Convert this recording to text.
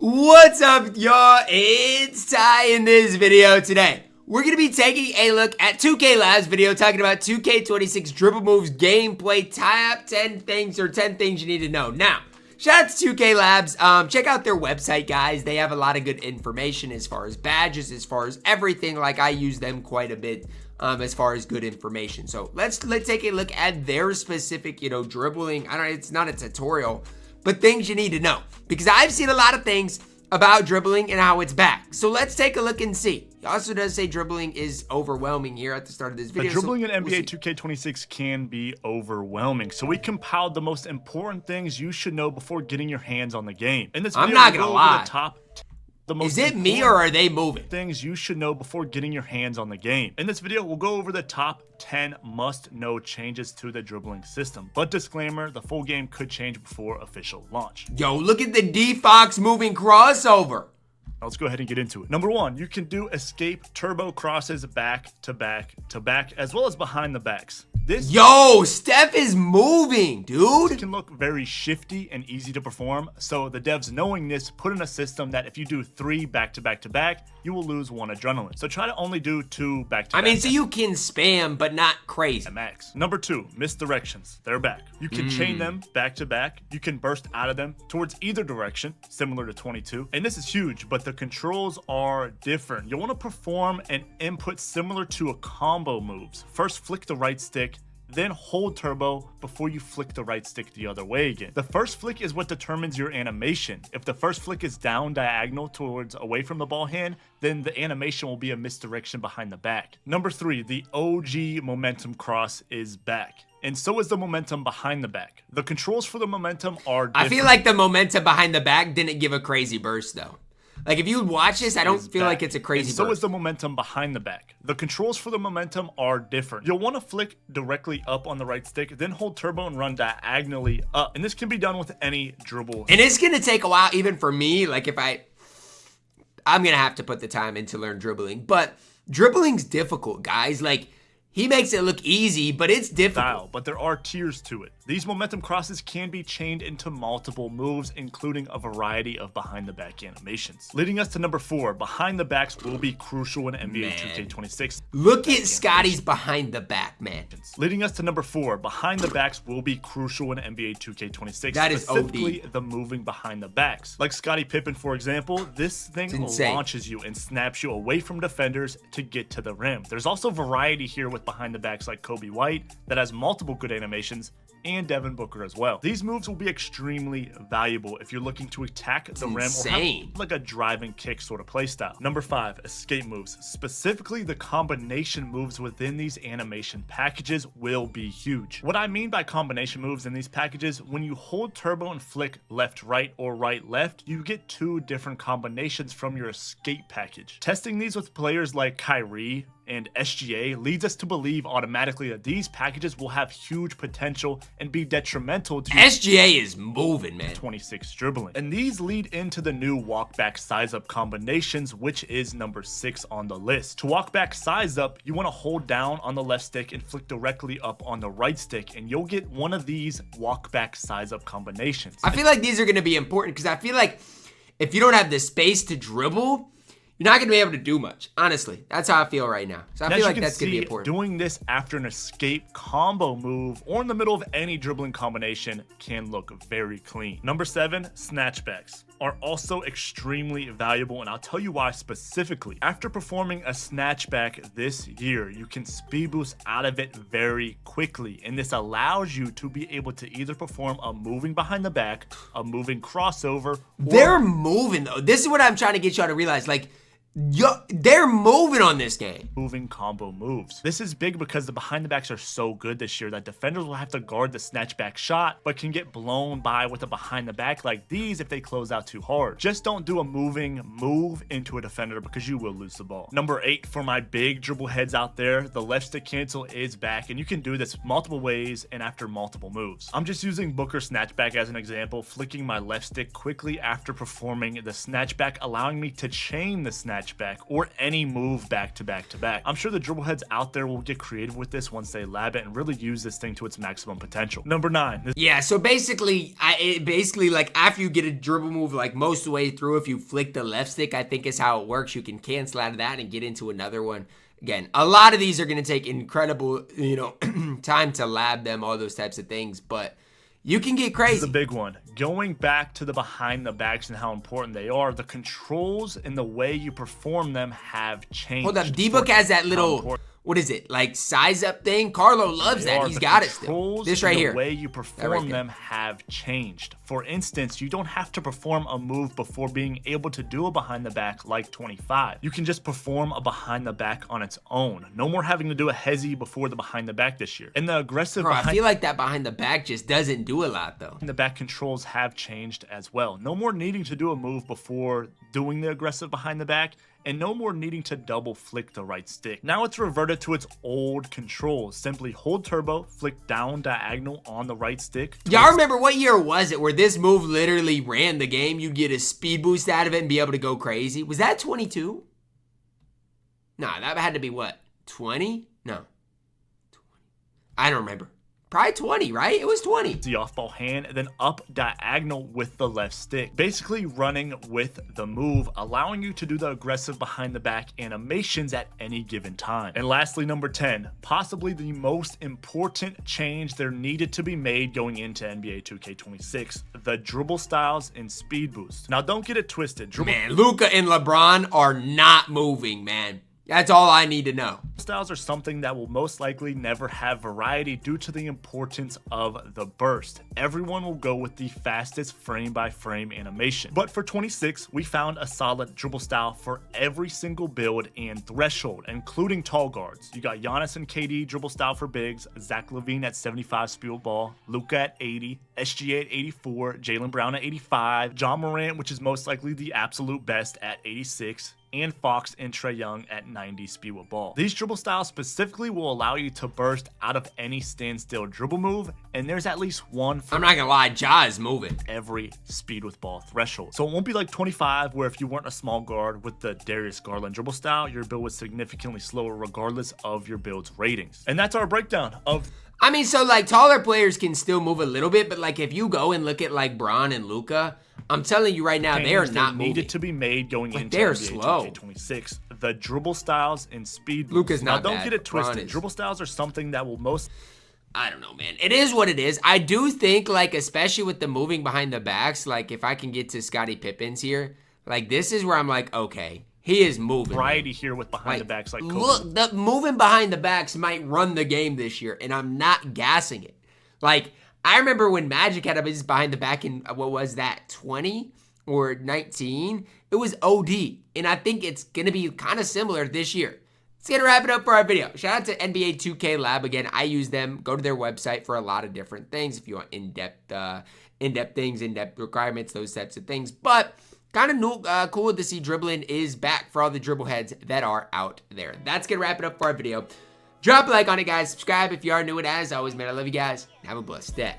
What's up, y'all? It's Ty. In this video today, we're going to be taking a look at 2K Labs video talking about 2K26 dribble moves gameplay, top 10 things or 10 things you need to know. Now, shout out to 2K Labs. Check out their website, guys. They have a lot of good information as far as badges, as far as everything. Like, I use them quite a bit as far as good information. So let's take a look at their specific, dribbling. I don't know, it's not a tutorial, but things you need to know, because I've seen a lot of things about dribbling and how it's back. So let's take a look and see. He also does say dribbling is overwhelming here at the start of this video. But dribbling in NBA 2K26 can be overwhelming. So we compiled the most important things you should know before getting your hands on the game. In this video, I'm not gonna lie. Is it me or are they moving? Things you should know before getting your hands on the game. In this video, we'll go over the top 10 must-know changes to the dribbling system. But disclaimer, the full game could change before official launch. Yo, look at the D-Fox moving crossover. Now let's go ahead and get into it. Number one, you can do escape turbo crosses back to back to back, as well as behind the backs. Yo, Steph is moving, dude. It can look very shifty and easy to perform, so the devs, knowing this, put in a system that if you do 3 back to back to back, you will lose 1 adrenaline. So try to only do 2 back to back. I mean, so you can spam, but not crazy. At max. Number 2, misdirections. They're back. You can chain them back to back. You can burst out of them towards either direction, similar to 22. And this is huge, but the controls are different. You'll want to perform an input similar to a combo moves. First, flick the right stick, then hold turbo before you flick the right stick the other way again. The first flick is what determines your animation. If the first flick is down diagonal towards away from the ball hand, then the animation will be a misdirection behind the back. Number 3, the OG momentum cross is back. And so is the momentum behind the back. The controls for the momentum are different. I feel like the momentum behind the back didn't give a crazy burst though. Like, if you watch this, I don't feel like it's a crazy burst. So is the momentum behind the back. The controls for the momentum are different. You'll want to flick directly up on the right stick, then hold turbo and run diagonally up. And this can be done with any dribble. And it's going to take a while, even for me. Like, if I'm going to have to put the time in to learn dribbling. But dribbling's difficult, guys. Like, he makes it look easy, but it's difficult. But there are tiers to it. These momentum crosses can be chained into multiple moves, including a variety of behind-the-back animations. Leading us to number 4, behind-the-backs will be crucial in NBA 2K26. Look at Scotty's behind-the-back, man. Leading us to number 4, behind-the-backs will be crucial in NBA 2K26. That is specifically OD. The moving behind the backs. Like Scottie Pippen, for example, this thing launches you and snaps you away from defenders to get to the rim. There's also variety here with behind the backs like Kobe White that has multiple good animations, and Devin Booker as well. These moves will be extremely valuable if you're looking to attack the rim or have like a drive and kick sort of playstyle. Number 5, escape moves. Specifically, the combination moves within these animation packages will be huge. What I mean by combination moves in these packages, when you hold turbo and flick left right or right left, you get 2 different combinations from your escape package. Testing these with players like Kyrie and SGA leads us to believe automatically that these packages will have huge potential and be detrimental to SGA is moving, man. 26 dribbling. And these lead into the new walk back size up combinations, which is number 6 on the list. To walk back size up, you want to hold down on the left stick and flick directly up on the right stick, and you'll get one of these walk back size up combinations. I feel like these are going to be important because I feel like if you don't have the space to dribble, you're not going to be able to do much. Honestly, that's how I feel right now. So I feel like that's going to be important. Doing this after an escape combo move or in the middle of any dribbling combination can look very clean. Number 7, snatchbacks are also extremely valuable, and I'll tell you why specifically. After performing a snatchback this year, you can speed boost out of it very quickly, and this allows you to be able to either perform a moving behind the back, a moving crossover. They're moving though. This is what I'm trying to get y'all to realize. Like, they're moving on this game. Moving combo moves. This is big because the behind the backs are so good this year that defenders will have to guard the snatchback shot, but can get blown by with a behind the back like these if they close out too hard. Just don't do a moving move into a defender because you will lose the ball. Number 8, for my big dribble heads out there, the left stick cancel is back, and you can do this multiple ways and after multiple moves. I'm just using Booker snatchback as an example, flicking my left stick quickly after performing the snatchback, allowing me to chain the snatchback snatchback, or any move back to back to back. I'm sure the dribble heads out there will get creative with this once they lab it and really use this thing to its maximum potential. Number 9. Yeah, so basically, like after you get a dribble move like most of the way through, if you flick the left stick, I think is how it works. You can cancel out of that and get into another one. Again, a lot of these are going to take incredible, time to lab them, all those types of things, but you can get crazy. This is a big one. Going back to the behind the backs and how important they are, the controls and the way you perform them have changed. Hold up, D-Book has that little, what is it, like size up thing? Carlo loves that. He's got it still. This right here. The way you perform them have changed. For instance, you don't have to perform a move before being able to do a behind the back like 25. You can just perform a behind the back on its own. No more having to do a hezzy before the behind the back this year. And the aggressive I feel like that behind the back just doesn't do a lot though. The back controls have changed as well. No more needing to do a move before doing the aggressive behind the back, and no more needing to double flick the right stick. Now it's reverted to its old controls. Simply hold turbo, flick down diagonal on the right stick. Y'all remember what year was it where this move literally ran the game? You'd get a speed boost out of it and be able to go crazy. Was that 22? Nah, that had to be what? 20? No. 20. I don't remember. Probably 20, right? It was 20. The off-ball hand, and then up diagonal with the left stick. Basically running with the move, allowing you to do the aggressive behind the back animations at any given time. And lastly, number 10, possibly the most important change there needed to be made going into NBA 2K26, the dribble styles and speed boost. Now don't get it twisted. Man, Luka and LeBron are not moving, man. That's all I need to know. Styles are something that will most likely never have variety due to the importance of the burst. Everyone will go with the fastest frame-by-frame animation. But for 26, we found a solid dribble style for every single build and threshold, including tall guards. You got Giannis and KD dribble style for bigs, Zach LaVine at 75 speed with ball, Luka at 80, SGA at 84, Jaylen Brown at 85, John Morant, which is most likely the absolute best, at 86, and Fox and Trae Young at 90 speed with ball. These dribble styles specifically will allow you to burst out of any standstill dribble move, and there's at least one for I'm not gonna lie, Ja is moving every speed with ball threshold. So it won't be like 25 where if you weren't a small guard with the Darius Garland dribble style, your build was significantly slower regardless of your build's ratings. And that's our breakdown of I mean, so like taller players can still move a little bit, but like if you go and look at like Bron and Luka, I'm telling you right now, they are not moving. Needed to be made going into they're NBA slow. 2K26. The dribble styles and speed. Luka's not now, don't bad. get it twisted. Bron is. Dribble styles are something that will most. I don't know, man. It is what it is. I do think, like, especially with the moving behind the backs, like if I can get to Scottie Pippen's here, like this is where I'm like, okay, he is moving. Variety here with behind the backs, like Kobe. Look, the moving behind the backs might run the game this year, and I'm not gassing it. Like I remember when Magic had a business behind the back in what was that 20 or 19? It was OD, and I think it's gonna be kind of similar this year. It's gonna wrap it up for our video. Shout out to NBA 2K Lab again. I use them. Go to their website for a lot of different things if you want in-depth things, in-depth requirements, those types of things. But kind of cool to see Dribbling is back for all the dribble heads that are out there. That's gonna wrap it up for our video. Drop a like on it, guys. Subscribe if you are new, and as always, man, I love you guys. Have a blessed day.